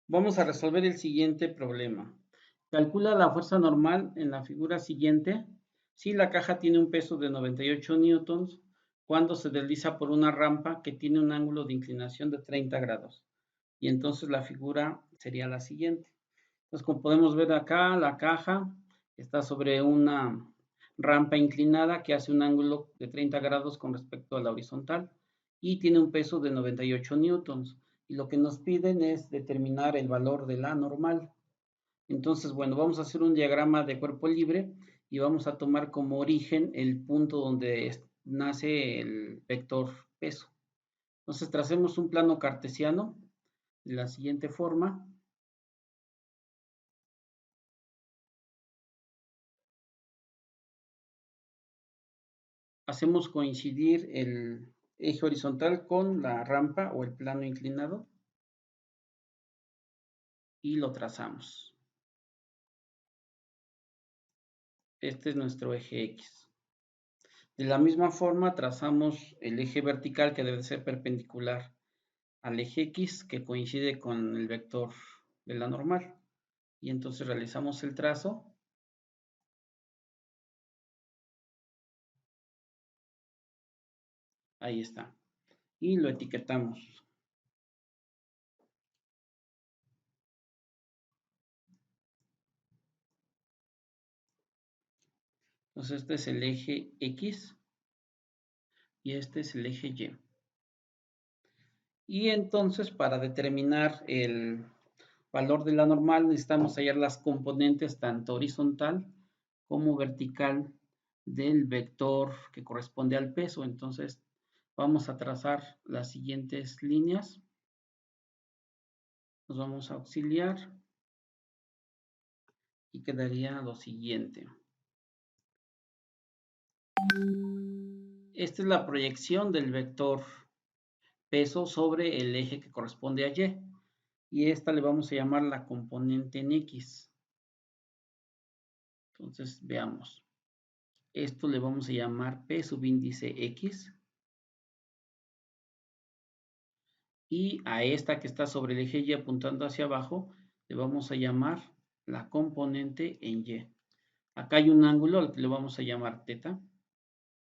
Vamos a resolver el siguiente problema. Calcula la fuerza normal en la figura siguiente si la caja tiene un peso de 98 newtons cuando se desliza por una rampa que tiene un ángulo de inclinación de 30 grados. Y entonces la figura sería la siguiente. Entonces, como podemos ver acá, la caja está sobre una rampa inclinada que hace un ángulo de 30 grados con respecto a la horizontal y tiene un peso de 98 newtons. Y lo que nos piden es determinar el valor de la normal. Entonces, bueno, vamos a hacer un diagrama de cuerpo libre y vamos a tomar como origen el punto donde nace el vector peso. Entonces, tracemos un plano cartesiano de la siguiente forma. Hacemos coincidir el eje horizontal con la rampa o el plano inclinado y lo trazamos. Este es nuestro eje X. De la misma forma trazamos el eje vertical que debe ser perpendicular al eje X que coincide con el vector de la normal. Y entonces realizamos el trazo. Ahí está. Y lo etiquetamos. Entonces este es el eje X y este es el eje Y. Y entonces para determinar el valor de la normal necesitamos hallar las componentes tanto horizontal como vertical del vector que corresponde al peso. Entonces vamos a trazar las siguientes líneas. Nos vamos a auxiliar y quedaría lo siguiente. Esta es la proyección del vector peso sobre el eje que corresponde a Y. Y esta le vamos a llamar la componente en X. Entonces veamos. Esto le vamos a llamar P subíndice X. Y a esta que está sobre el eje Y apuntando hacia abajo, le vamos a llamar la componente en Y. Acá hay un ángulo al que le vamos a llamar teta.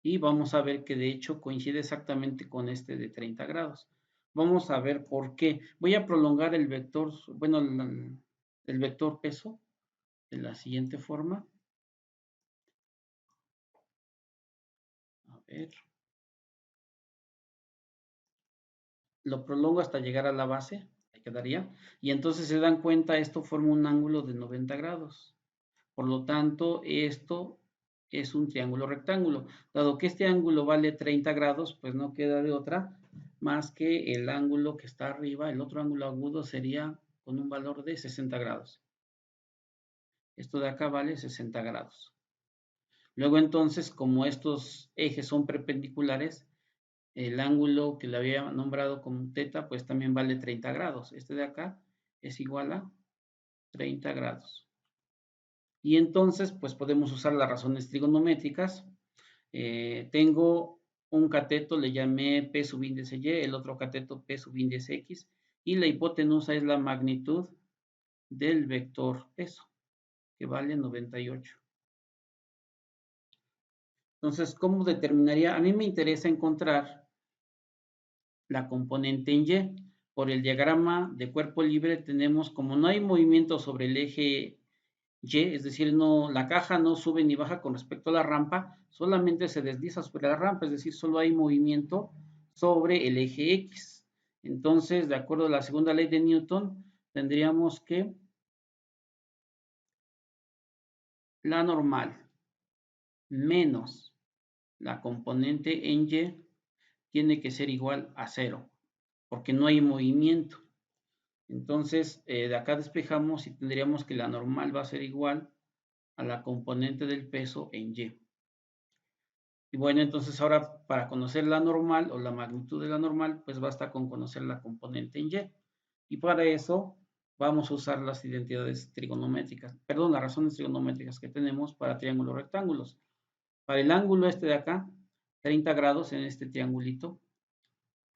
Y vamos a ver que de hecho coincide exactamente con este de 30 grados. Vamos a ver por qué. Voy a prolongar el vector, bueno, el vector peso de la siguiente forma. A ver. Lo prolongo hasta llegar a la base, ahí quedaría, y entonces se dan cuenta, esto forma un ángulo de 90 grados. Por lo tanto, esto es un triángulo rectángulo. Dado que este ángulo vale 30 grados, pues no queda de otra más que el ángulo que está arriba, el otro ángulo agudo sería con un valor de 60 grados. Esto de acá vale 60 grados. Luego entonces, como estos ejes son perpendiculares, el ángulo que le había nombrado como teta, pues también vale 30 grados. Este de acá es igual a 30 grados. Y entonces, pues podemos usar las razones trigonométricas. Tengo un cateto, le llamé P subíndice Y, el otro cateto P subíndice X, y la hipotenusa es la magnitud del vector peso, que vale 98. Entonces, ¿cómo determinaría? A mí me interesa encontrar la componente en Y. Por el diagrama de cuerpo libre tenemos, como no hay movimiento sobre el eje Y, es decir, no, la caja no sube ni baja con respecto a la rampa, solamente se desliza sobre la rampa, es decir, solo hay movimiento sobre el eje X. Entonces, de acuerdo a la segunda ley de Newton, tendríamos que la normal menos la componente en Y tiene que ser igual a 0, porque no hay movimiento. Entonces, de acá despejamos y tendríamos que la normal va a ser igual a la componente del peso en Y. Y bueno, entonces ahora para conocer la normal o la magnitud de la normal, pues basta con conocer la componente en Y. Y para eso vamos a usar las identidades trigonométricas, perdón, las razones trigonométricas que tenemos para triángulos rectángulos. Para el ángulo este de acá, 30 grados en este triangulito,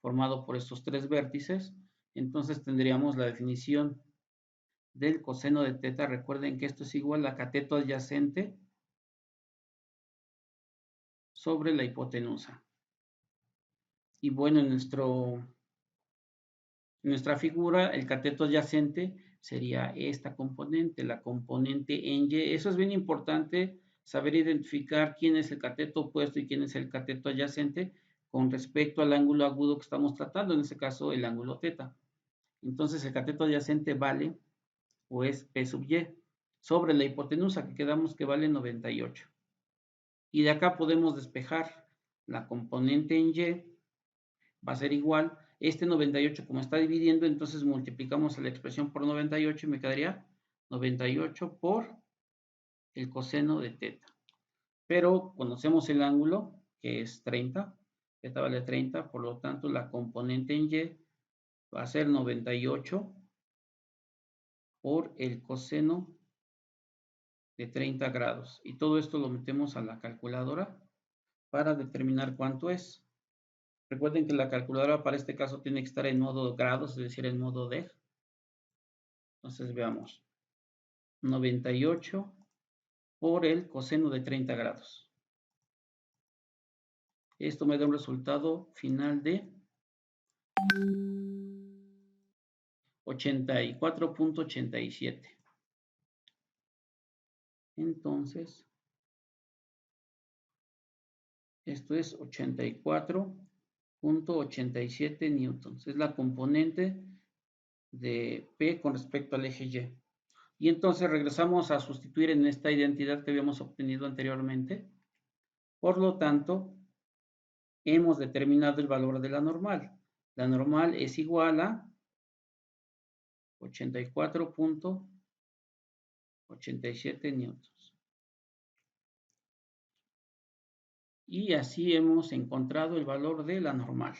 formado por estos tres vértices, entonces tendríamos la definición del coseno de teta. Recuerden que esto es igual a cateto adyacente sobre la hipotenusa. Y bueno, en nuestra figura, el cateto adyacente sería esta componente, la componente en Y. Eso es bien importante, saber identificar quién es el cateto opuesto y quién es el cateto adyacente con respecto al ángulo agudo que estamos tratando, en este caso el ángulo teta. Entonces el cateto adyacente vale, o es P sub Y, sobre la hipotenusa, que quedamos que vale 98. Y de acá podemos despejar la componente en Y, va a ser igual. Este 98, como está dividiendo, entonces multiplicamos la expresión por 98 y me quedaría 98 por el coseno de teta. Pero conocemos el ángulo, que es 30. Teta vale 30, por lo tanto la componente en Y va a ser 98 por el coseno de 30 grados. Y todo esto lo metemos a la calculadora para determinar cuánto es. Recuerden que la calculadora para este caso tiene que estar en modo grados, es decir, en modo deg. Entonces veamos. 98 por el coseno de 30 grados. Esto me da un resultado final de 84.87. Entonces, esto es 84.87 newtons. Es la componente de P con respecto al eje Y. Y entonces regresamos a sustituir en esta identidad que habíamos obtenido anteriormente. Por lo tanto, hemos determinado el valor de la normal. La normal es igual a 84.87 newtons. Y así hemos encontrado el valor de la normal.